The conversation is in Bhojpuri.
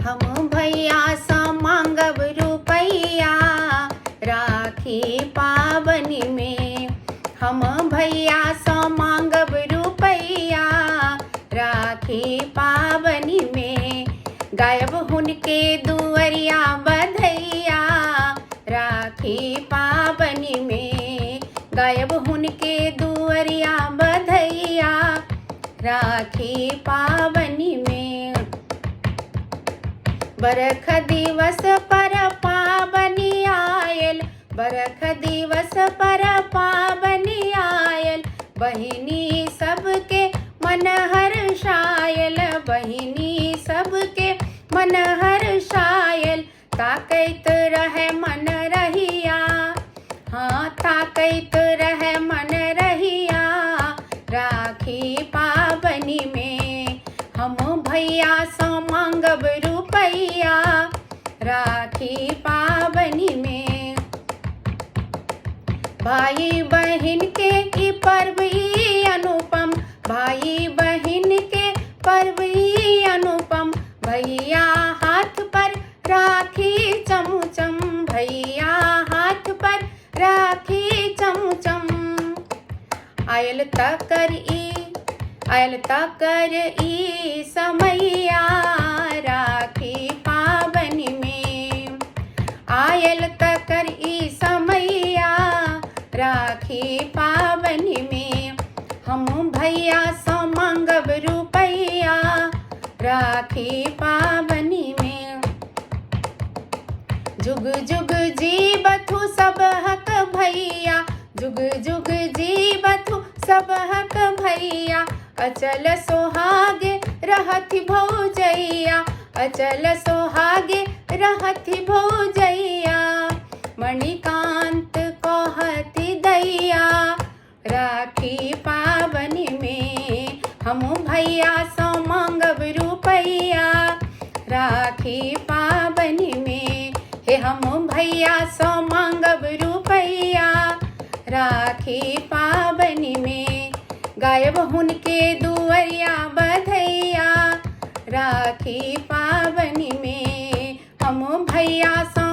हम भैया सा मांगब रुपैया राखी पाबनी में। हम भैया सा मांगब रुपैया राखी पाबनी में। गायब हुनके दुअरिया बधैया राखी पाबनी में। गायब हुनके दुअरिया बधैया राखी पाबनी में। बरख दिवस पर पाबनी आयल, बरख दिवस पर पाबनी आयल। बहिनी सबके मन हर्षायल, बहिनी सबके मन हर्षायल। ताकैत रहे मन रहिया, हाँ ताकैत रहे मन रहिया राखी पाबनी में। हम भैया सा मांगब रुपैया राखी पाबनी में। भाई बहन के ई पर्व ई अनुपम, भाई बहन के पर्व ई अनुपम। भैया हाथ पर राखी चमचम, भैया हाथ पर राखी चमचम। आयल तकर ई समैया राखी पाबनी में। आयल तकर ई समैया राखी पाबनी में। हम भैया सा मांगब रुपैया राखी पाबनी में। जुग जुग जीबथु सब हक भैया, जुग जुग जीबथु सब हक भैया। अचल सोहागे रहति भौजैया, अचल सोहागे रहति भौजैया। मणिकांत कहति दैया राखी पाबनी में। हम भैया सा मांगब रुपैया राखी पाबनी में। हे हम भैया सा मांगब रुपैया राखी पाबनी में। गायब हुनके दुअरिया बधैया राखी पाबनी में। हम भैया सा